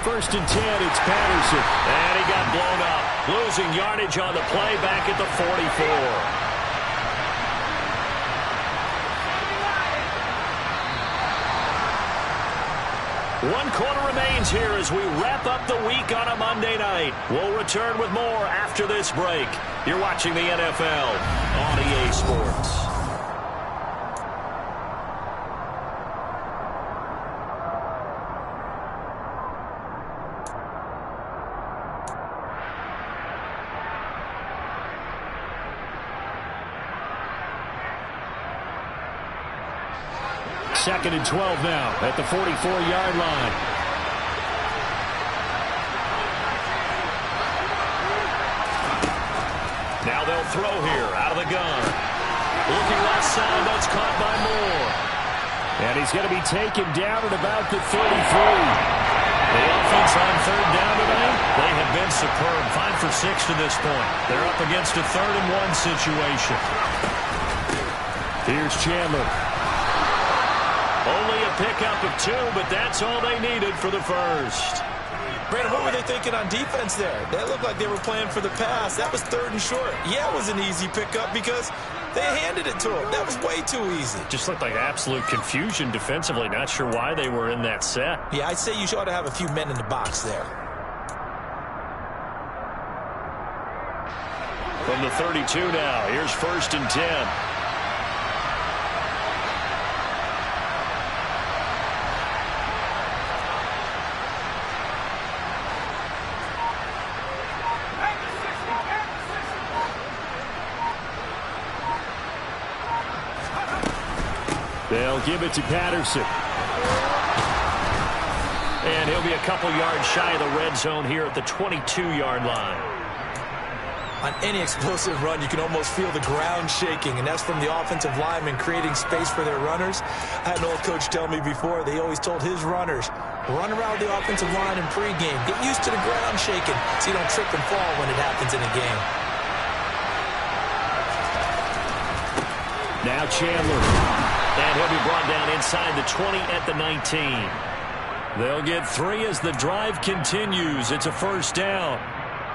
First and 10, it's Patterson. And he got blown up. Losing yardage on the play back at the 44. One quarter remains here as we wrap up the week on a Monday night. We'll return with more after this break. You're watching the NFL on EA Sports. Second and 12 now at the 44-yard line. Now they'll throw here out of the gun. Looking left side, that's caught by Moore. And he's going to be taken down at about the 33. The offense on third down tonight, they have been superb. 5 for 6 to this point. They're up against a 3rd and 1 situation. Here's Chandler. Only a pickup of 2, but that's all they needed for the first. Brandon, what were they thinking on defense there? They looked like they were playing for the pass. That was 3rd and short. Yeah, it was an easy pickup because they handed it to him. That was way too easy. Just looked like absolute confusion defensively. Not sure why they were in that set. Yeah, I'd say you ought to have a few men in the box there. From the 32 now, here's 1st and 10. They'll give it to Patterson. And he'll be a couple yards shy of the red zone here at the 22-yard line. On any explosive run, you can almost feel the ground shaking, and that's from the offensive linemen creating space for their runners. I had an old coach tell me before, they always told his runners, run around the offensive line in pregame. Get used to the ground shaking so you don't trip and fall when it happens in a game. Now Chandler. And he'll be brought down inside the 20 at the 19. They'll get 3 as the drive continues. It's a first down.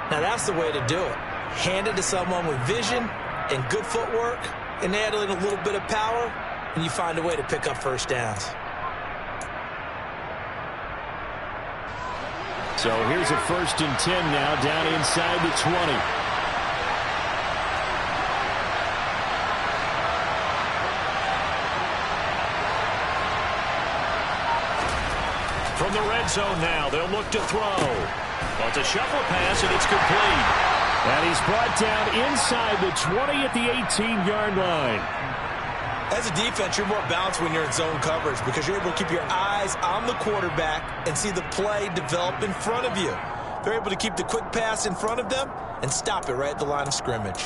Now that's the way to do it. Hand it to someone with vision and good footwork, and add in a little bit of power, and you find a way to pick up first downs. So here's a 1st and 10 now down inside the 20. From the red zone now, they'll look to throw. Well, it's a shuffle pass, and it's complete. And he's brought down inside the 20 at the 18-yard line. As a defense, you're more balanced when you're in zone coverage because you're able to keep your eyes on the quarterback and see the play develop in front of you. They're able to keep the quick pass in front of them and stop it right at the line of scrimmage.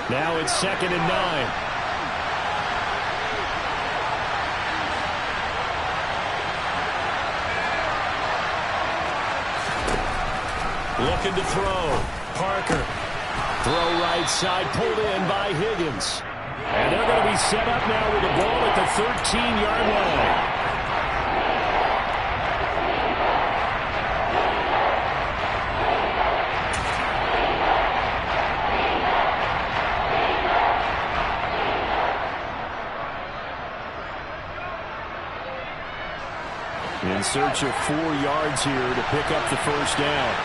Now it's 2nd and 9. Looking to throw. Parker. Throw right side, pulled in by Higgins. And they're going to be set up now with the ball at the 13-yard line. In search of 4 yards here to pick up the first down.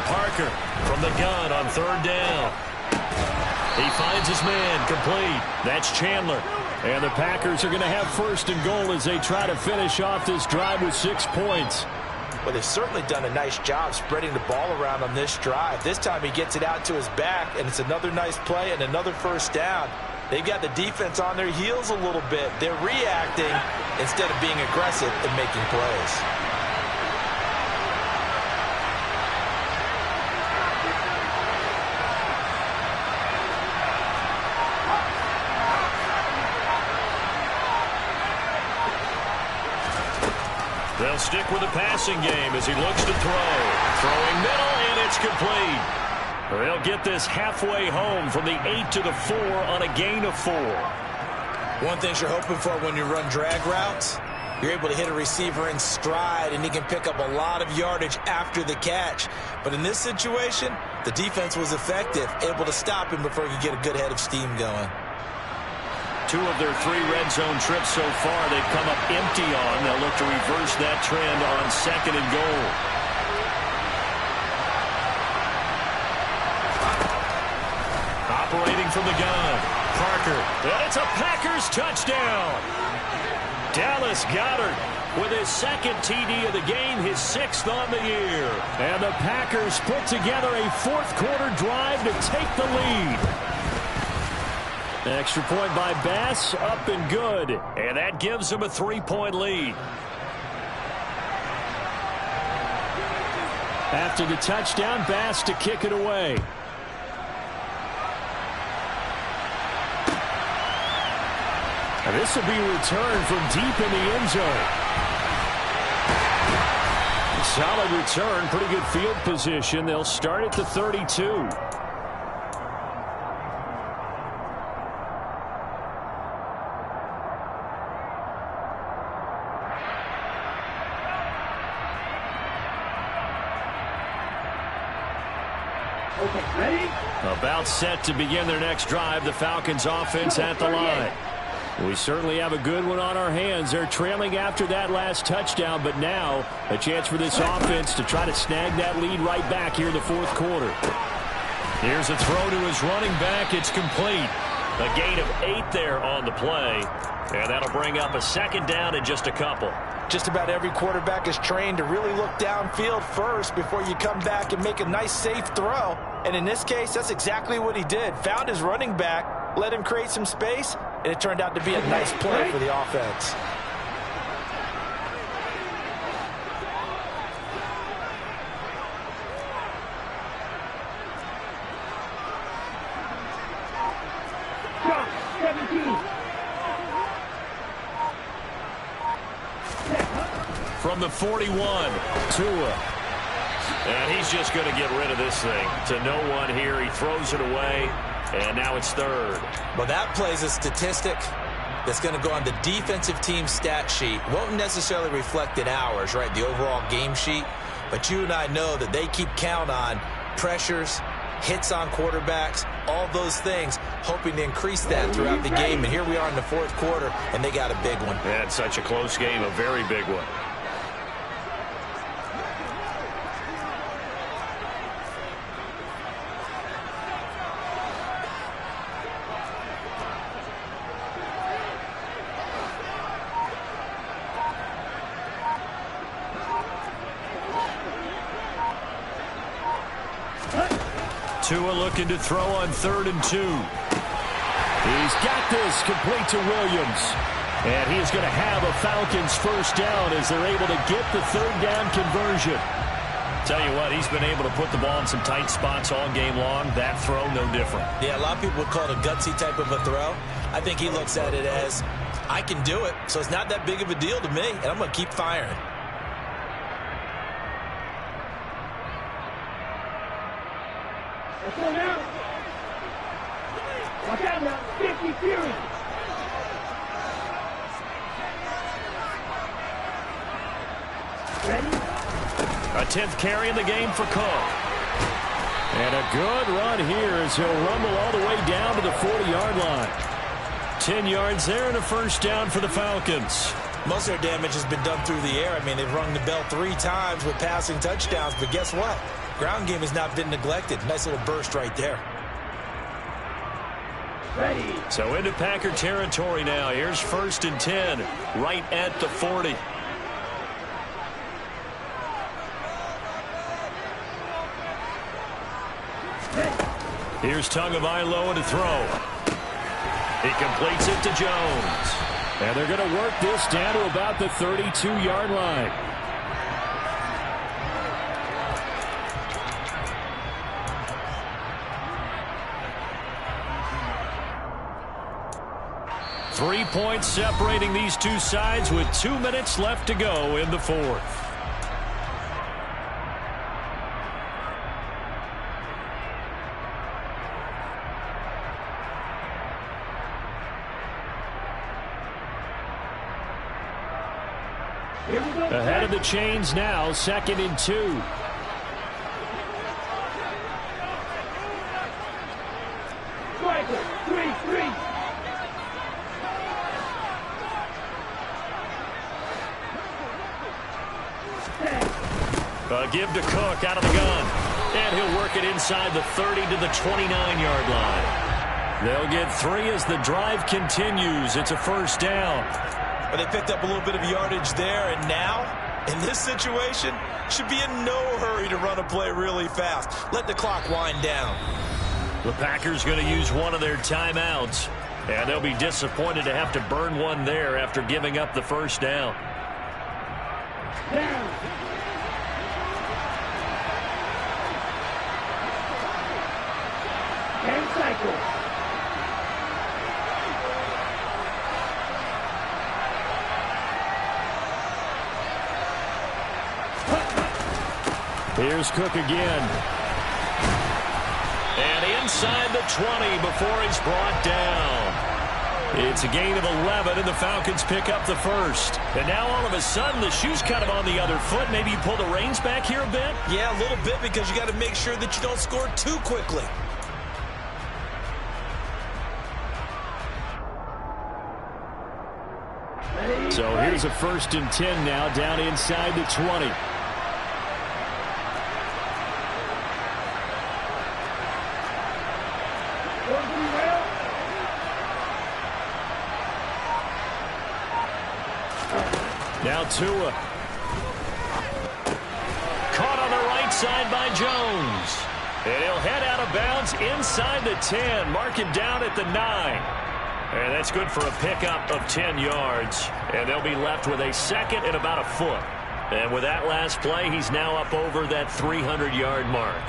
Parker from the gun on 3rd down. He finds his man complete. That's Chandler. And the Packers are going to have first and goal as they try to finish off this drive with 6 points. Well, they've certainly done a nice job spreading the ball around on this drive. This time he gets it out to his back, and it's another nice play and another first down. They've got the defense on their heels a little bit. They're reacting instead of being aggressive and making plays. They'll stick with the passing game as he looks to throw. Throwing middle, and it's complete. They'll get this halfway home from the 8 to the 4 on a gain of 4. One thing you're hoping for when you run drag routes, you're able to hit a receiver in stride, and he can pick up a lot of yardage after the catch. But in this situation, the defense was effective, able to stop him before he could get a good head of steam going. 2 of their 3 red zone trips so far they've come up empty on. They'll look to reverse that trend on 2nd and goal. Operating from the gun, Parker. And it's a Packers touchdown. Dallas Goedert with his 2nd TD of the game, his 6th on the year. And the Packers put together a 4th quarter drive to take the lead. Extra point by Bass, up and good. And that gives him a 3-point lead. After the touchdown, Bass to kick it away. And this will be returned from deep in the end zone. Solid return, pretty good field position. They'll start at the 32. Okay, ready? About set to begin their next drive. The Falcons offense at the line. We certainly have a good one on our hands. They're trailing after that last touchdown, but now a chance for this offense to try to snag that lead right back here in the 4th quarter. Here's a throw to his running back. It's complete. A gain of 8 there on the play, and that'll bring up a 2nd down in just a couple. Just about every quarterback is trained to really look downfield first before you come back and make a nice, safe throw. And in this case, that's exactly what he did. Found his running back, let him create some space, and it turned out to be a nice play for the offense. Drop, 17. From the 41, Tua. And he's just going to get rid of this thing to no one here. He throws it away, and now it's 3rd. Well, that plays a statistic that's going to go on the defensive team stat sheet. Won't necessarily reflect in ours, right, the overall game sheet. But you and I know that they keep count on pressures, hits on quarterbacks, all those things, hoping to increase that throughout the game. And here we are in the 4th quarter, and they got a big one. Yeah, it's such a close game, a very big one. Tua looking to throw on 3rd and 2. He's got this complete to Williams. And he is going to have a Falcons first down as they're able to get the 3rd down conversion. Tell you what, he's been able to put the ball in some tight spots all game long. That throw, no different. Yeah, a lot of people would call it a gutsy type of a throw. I think he looks at it as, I can do it, so it's not that big of a deal to me, and I'm going to keep firing. Let's go now. Watch out now. 50 Fury. Ready? A 10th carry in the game for Cook. And a good run here as he'll rumble all the way down to the 40-yard line. 10 yards there and a first down for the Falcons. Most of their damage has been done through the air. I mean, they've rung the bell 3 times with passing touchdowns, but guess what? Ground game has not been neglected. Nice little burst right there. Ready. So into Packer territory now. Here's 1st and 10, right at the 40. Here's Tagovailoa to throw. He completes it to Jones. And they're going to work this down to about the 32-yard line. Three points separating these two sides with 2 minutes left to go in the fourth. Ahead of the chains now, 2nd and 2. Striker, 3-3. Give to Cook out of the gun. And he'll work it inside the 30 to the 29-yard line. They'll get 3 as the drive continues. It's a 1st down. But they picked up a little bit of yardage there, and now, in this situation, should be in no hurry to run a play really fast. Let the clock wind down. The Packers going to use one of their timeouts, and they'll be disappointed to have to burn one there after giving up the 1st down. Down. And cycle. Here's Cook again. And inside the 20 before he's brought down. It's a gain of 11, and the Falcons pick up the 1st. And now all of a sudden, the shoe's kind of on the other foot. Maybe you pull the reins back here a bit? Yeah, a little bit, because you got to make sure that you don't score too quickly. So here's a 1st and 10 now, down inside the 20. Now Tua. Caught on the right side by Jones. And he'll head out of bounds inside the 10. Mark him down at the 9. And that's good for a pickup of 10 yards. And they'll be left with a 2nd and about a foot. And with that last play, he's now up over that 300-yard mark.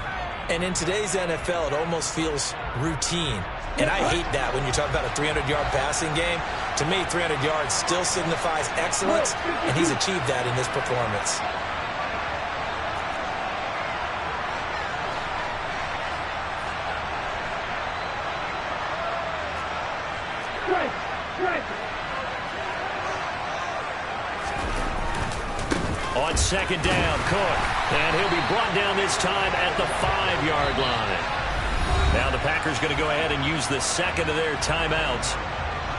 And in today's NFL, it almost feels routine. And I hate that when you talk about a 300-yard passing game. To me, 300 yards still signifies excellence, and he's achieved that in this performance. On 2nd down, Cook. And he'll be brought down this time at the 5-yard line. Now the Packers going to go ahead and use the 2nd of their timeouts.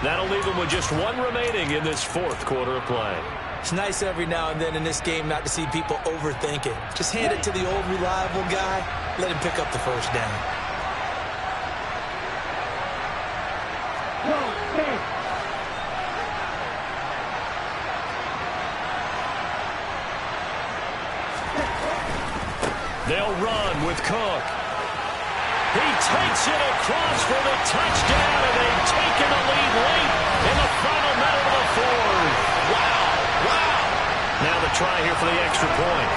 That'll leave them with just 1 remaining in this 4th quarter of play. It's nice every now and then in this game not to see people overthink it. Just hand it to the old reliable guy. Let him pick up the 1st down. They'll run with Cook. He takes it across for the touchdown, and they've taken the lead late in the final minute of the 4th. Wow, wow. Now the try here for the extra point.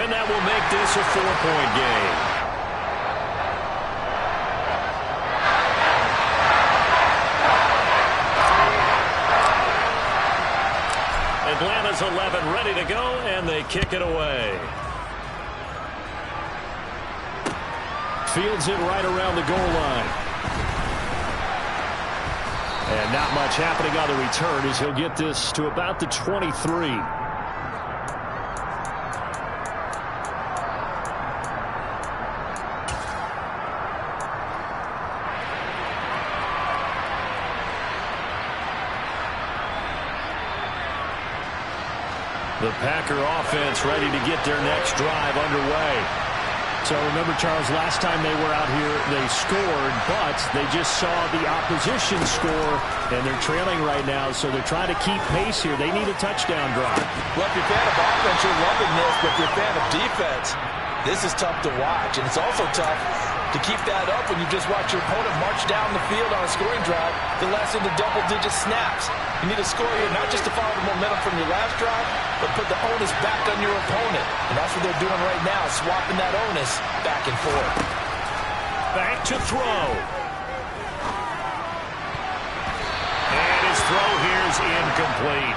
And that will make this a 4-point game. Atlanta's 11 ready to go, and they kick it away. Fields it right around the goal line. And not much happening on the return as he'll get this to about the 23. The Packer offense ready to get their next drive underway. So remember, Charles, last time they were out here, they scored, but they just saw the opposition score, and they're trailing right now, so they're trying to keep pace here. They need a touchdown drive. Well, if you're a fan of offense, you're loving this, but if you're a fan of defense, this is tough to watch, and it's also tough to keep that up when you just watch your opponent march down the field on a scoring drive that lasts into double-digit snaps. You need to score here, not just to follow the momentum from your last drive, but put the onus back on your opponent. And that's what they're doing right now, swapping that onus back and forth. Back to throw. And his throw here is incomplete.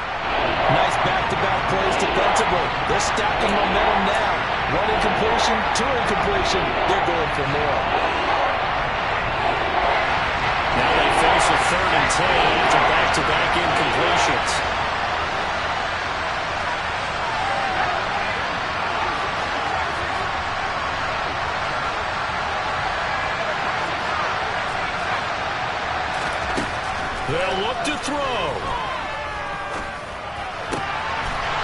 Nice back-to-back plays defensively. They're stacking momentum now. One incompletion, two incompletion. They're going for more. Now they face a 3rd and 10 after back-to-back incompletions. They'll look to throw.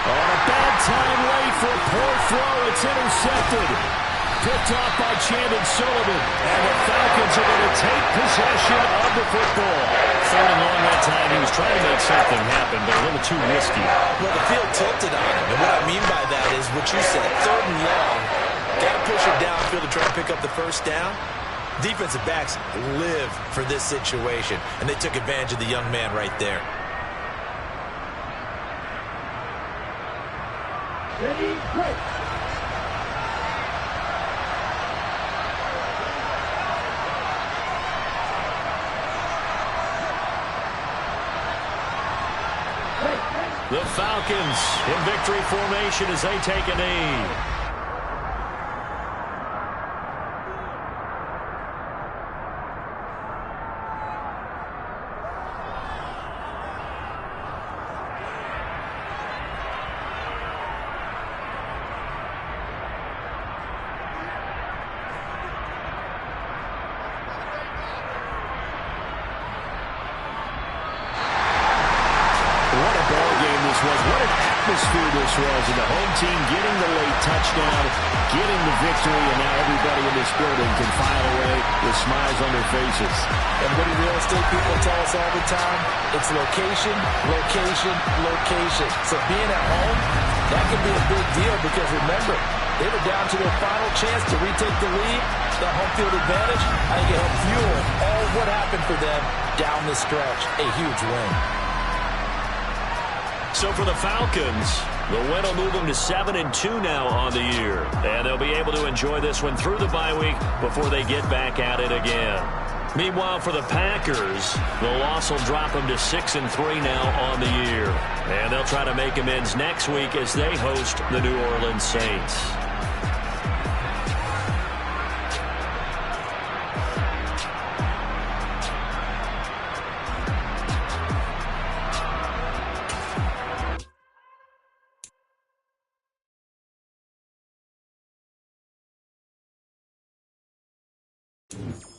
On a bad time late for a poor throw. It's intercepted. Picked off by Chandon Sullivan. And the Falcons are going to take possession of the football. 3rd and long that time. He was trying to make something happen, but a little too risky. Well, the field tilted on him. And what I mean by that is what you said. 3rd and long. Got to push it downfield to try to pick up the first down. Defensive backs live for this situation. And they took advantage of the young man right there. Ready, break. The Falcons in victory formation as they take a knee. Atmosphere this was, and the home team getting the late touchdown, getting the victory, and now everybody in this building can file away with smiles on their faces. And what do real estate people tell us all the time? It's location, location, location. So being at home, that can be a big deal because remember, they were down to their final chance to retake the lead. That home field advantage, I think it helped fuel all what happened for them down the stretch. A huge win. So for the Falcons, the win will move them to 7-2 now on the year. And they'll be able to enjoy this one through the bye week before they get back at it again. Meanwhile, for the Packers, the loss will drop them to 6-3 now on the year. And they'll try to make amends next week as they host the New Orleans Saints. You